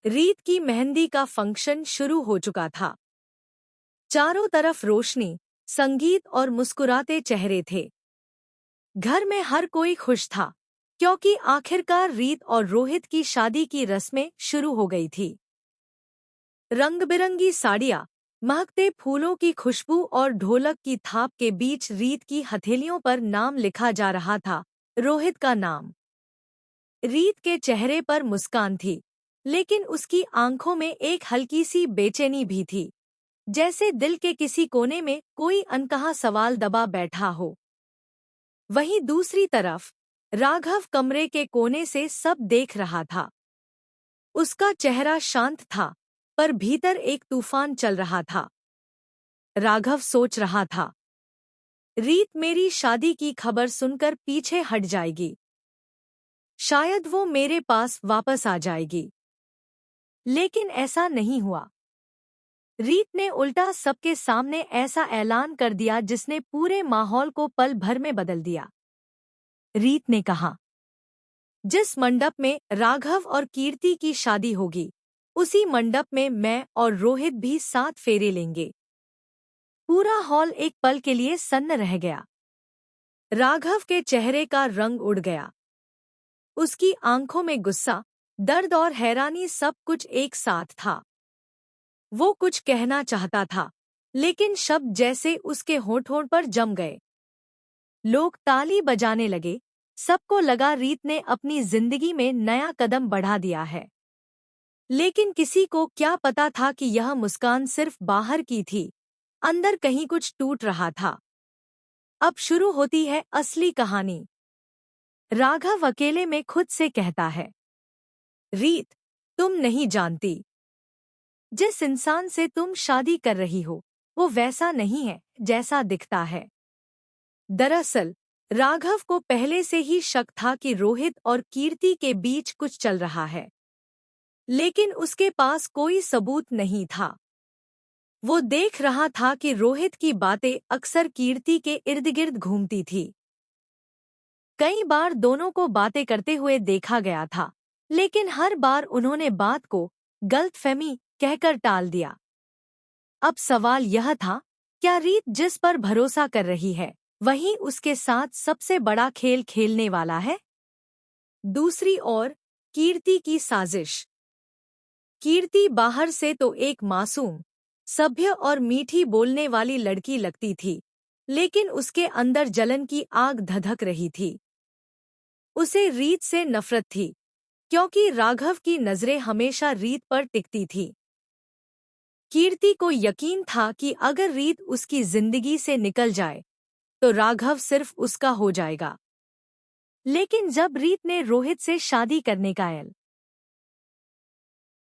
रीत की मेहंदी का फंक्शन शुरू हो चुका था। चारों तरफ रोशनी, संगीत और मुस्कुराते चेहरे थे। घर में हर कोई खुश था, क्योंकि आखिरकार रीत और रोहित की शादी की रस्में शुरू हो गई थी। रंग-बिरंगी साड़ियाँ, महकते फूलों की खुशबू और ढोलक की थाप के बीच रीत की हथेलियों पर नाम लिखा जा रहा था, रोहित का नाम। रीत के चेहरे पर मुस्कान थी, लेकिन उसकी आंखों में एक हल्की सी बेचैनी भी थी, जैसे दिल के किसी कोने में कोई अनकहा सवाल दबा बैठा हो। वहीं दूसरी तरफ राघव कमरे के कोने से सब देख रहा था। उसका चेहरा शांत था, पर भीतर एक तूफान चल रहा था। राघव सोच रहा था, रीत मेरी शादी की खबर सुनकर पीछे हट जाएगी। शायद वो मेरे पास वापस आ जाएगी। लेकिन ऐसा नहीं हुआ। रीत ने उल्टा सबके सामने ऐसा ऐलान कर दिया जिसने पूरे माहौल को पल भर में बदल दिया। रीत ने कहा, जिस मंडप में राघव और कीर्ति की शादी होगी, उसी मंडप में मैं और रोहित भी 7 फेरे लेंगे। पूरा हॉल एक पल के लिए सन्न रह गया। राघव के चेहरे का रंग उड़ गया। उसकी आंखों में गुस्सा, दर्द और हैरानी सब कुछ एक साथ था। वो कुछ कहना चाहता था, लेकिन शब्द जैसे उसके होठों पर जम गए। लोग ताली बजाने लगे। सबको लगा रीत ने अपनी जिंदगी में नया कदम बढ़ा दिया है। लेकिन किसी को क्या पता था कि यह मुस्कान सिर्फ बाहर की थी, अंदर कहीं कुछ टूट रहा था। अब शुरू होती है असली कहानी। राघव अकेले में खुद से कहता है, रीत, तुम नहीं जानती। जिस इंसान से तुम शादी कर रही हो, वो वैसा नहीं है जैसा दिखता है। दरअसल राघव को पहले से ही शक था कि रोहित और कीर्ति के बीच कुछ चल रहा है, लेकिन उसके पास कोई सबूत नहीं था। वो देख रहा था कि रोहित की बातें अक्सर कीर्ति के इर्द-गिर्द घूमती थी। कई बार दोनों को बातें करते हुए देखा गया था, लेकिन हर बार उन्होंने बात को गलतफहमी कहकर टाल दिया। अब सवाल यह था, क्या रीत जिस पर भरोसा कर रही है, वही उसके साथ सबसे बड़ा खेल खेलने वाला है? दूसरी ओर कीर्ति की साजिश। कीर्ति बाहर से तो एक मासूम, सभ्य और मीठी बोलने वाली लड़की लगती थी, लेकिन उसके अंदर जलन की आग धधक रही थी। उसे रीत से नफरत थी, क्योंकि राघव की नजरें हमेशा रीत पर टिकती थी। कीर्ति को यकीन था कि अगर रीत उसकी जिंदगी से निकल जाए, तो राघव सिर्फ उसका हो जाएगा। लेकिन जब रीत ने रोहित से शादी करने का ऐलान